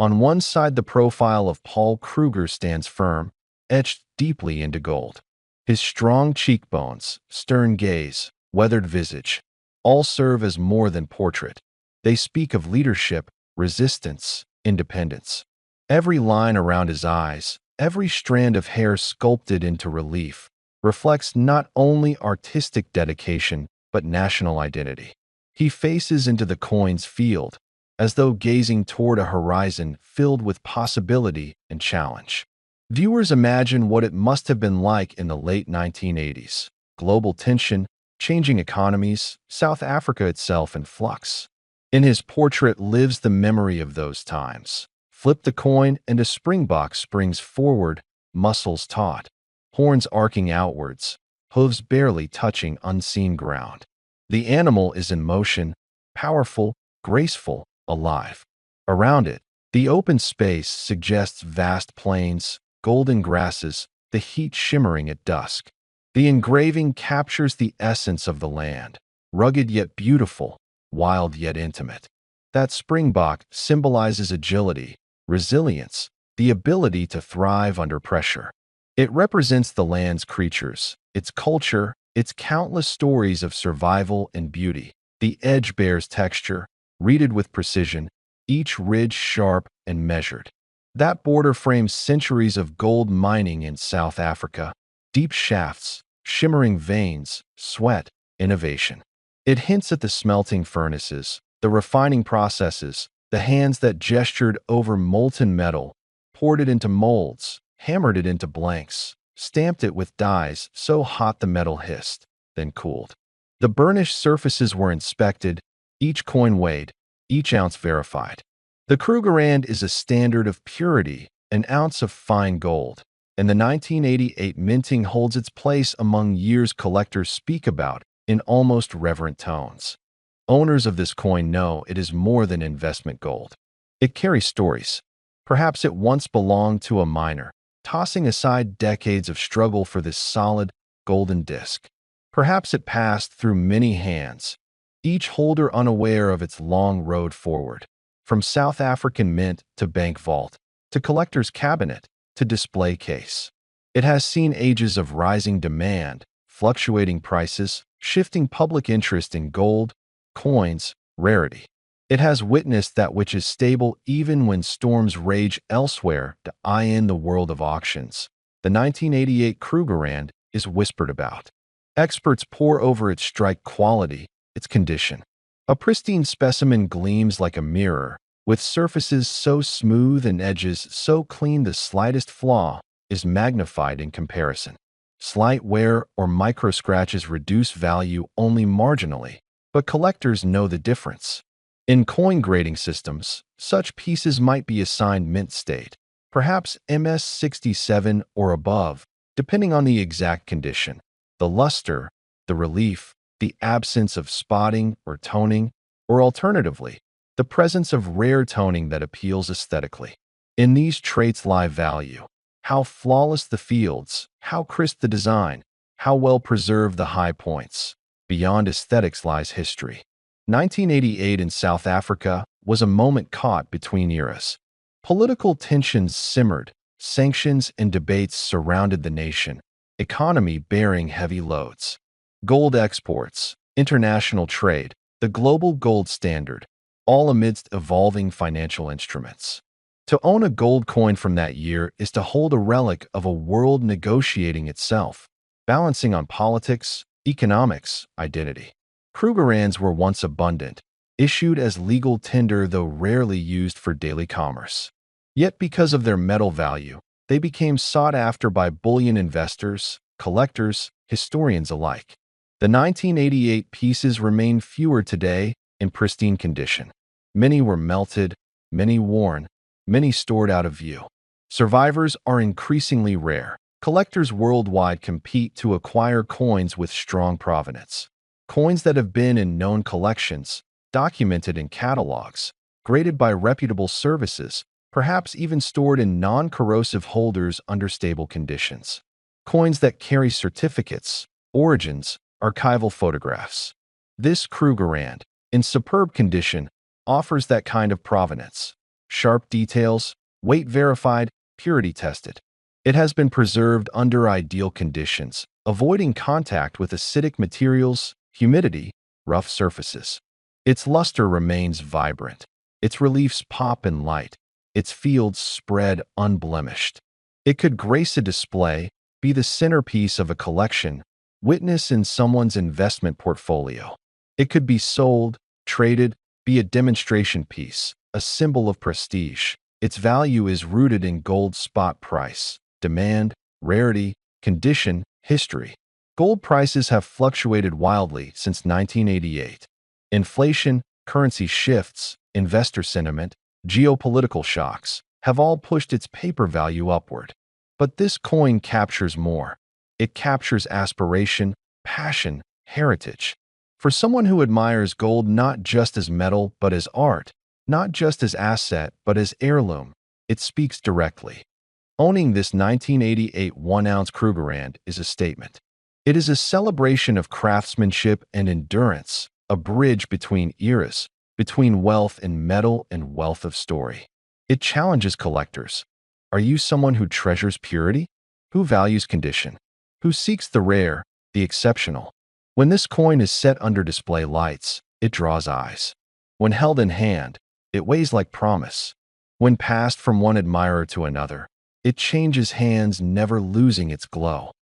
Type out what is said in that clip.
On one side, the profile of Paul Kruger stands firm, etched deeply into gold. His strong cheekbones, stern gaze, weathered visage, all serve as more than portrait. They speak of leadership, resistance, independence. Every line around his eyes, every strand of hair sculpted into relief, reflects not only artistic dedication but national identity. He faces into the coin's field, as though gazing toward a horizon filled with possibility and challenge. Viewers imagine what it must have been like in the late 1980s. Global tension, changing economies, South Africa itself in flux. In his portrait lives the memory of those times. Flip the coin and a springbok springs forward, muscles taut, horns arcing outwards, hooves barely touching unseen ground. The animal is in motion, powerful, graceful, alive. Around it, the open space suggests vast plains, golden grasses, the heat shimmering at dusk. The engraving captures the essence of the land, rugged yet beautiful, wild yet intimate. That springbok symbolizes agility, resilience, the ability to thrive under pressure. It represents the land's creatures, its culture, its countless stories of survival and beauty. The edge bears texture, reeded with precision, each ridge sharp and measured. That border frames centuries of gold mining in South Africa, deep shafts, shimmering veins, sweat, innovation. It hints at the smelting furnaces, the refining processes, the hands that gestured over molten metal, poured it into molds, hammered it into blanks, stamped it with dyes so hot the metal hissed, then cooled. The burnished surfaces were inspected, each coin weighed, each ounce verified. The Krugerrand is a standard of purity, an ounce of fine gold, and the 1988 minting holds its place among years collectors speak about in almost reverent tones. Owners of this coin know it is more than investment gold. It carries stories. Perhaps it once belonged to a miner, tossing aside decades of struggle for this solid, golden disc. Perhaps it passed through many hands, each holder unaware of its long road forward. From South African mint to bank vault, to collector's cabinet, to display case. It has seen ages of rising demand, fluctuating prices, shifting public interest in gold, coins, rarity. It has witnessed that which is stable even when storms rage elsewhere to eye in the world of auctions. The 1988 Krugerrand is whispered about. Experts pore over its strike quality, its condition. A pristine specimen gleams like a mirror, with surfaces so smooth and edges so clean the slightest flaw is magnified in comparison. Slight wear or micro scratches reduce value only marginally, but collectors know the difference. In coin grading systems, such pieces might be assigned mint state, perhaps MS67 or above, depending on the exact condition, the luster, the relief, the absence of spotting or toning, or alternatively, the presence of rare toning that appeals aesthetically. In these traits lie value. How flawless the fields, how crisp the design, how well preserved the high points. Beyond aesthetics lies history. 1988 in South Africa was a moment caught between eras. Political tensions simmered, sanctions and debates surrounded the nation, economy bearing heavy loads. Gold exports, international trade, the global gold standard, all amidst evolving financial instruments. To own a gold coin from that year is to hold a relic of a world negotiating itself, balancing on politics, economics, identity. Krugerrands were once abundant, issued as legal tender though rarely used for daily commerce. Yet because of their metal value, they became sought after by bullion investors, collectors, historians alike. The 1988 pieces remain fewer today in pristine condition. Many were melted, many worn, many stored out of view. Survivors are increasingly rare. Collectors worldwide compete to acquire coins with strong provenance. Coins that have been in known collections, documented in catalogs, graded by reputable services, perhaps even stored in non-corrosive holders under stable conditions. Coins that carry certificates, origins, archival photographs. This Krugerrand, in superb condition, offers that kind of provenance. sharp details, weight verified, purity tested. It has been preserved under ideal conditions, avoiding contact with acidic materials, humidity, rough surfaces. Its luster remains vibrant. Its reliefs pop in light. Its fields spread unblemished. It could grace a display, be the centerpiece of a collection, witness in someone's investment portfolio. It could be sold, traded, be a demonstration piece, a symbol of prestige. Its value is rooted in gold's spot price, demand, rarity, condition, history. Gold prices have fluctuated wildly since 1988. Inflation, currency shifts, investor sentiment, geopolitical shocks have all pushed its paper value upward. But this coin captures more. It captures aspiration, passion, heritage. For someone who admires gold not just as metal but as art, not just as asset but as heirloom, it speaks directly. Owning this 1988 1-ounce Krugerrand is a statement. It is a celebration of craftsmanship and endurance, a bridge between eras, between wealth in metal and wealth of story. It challenges collectors. Are you someone who treasures purity? Who values condition? Who seeks the rare, the exceptional? When this coin is set under display lights, it draws eyes. When held in hand, it weighs like promise. When passed from one admirer to another, it changes hands, never losing its glow.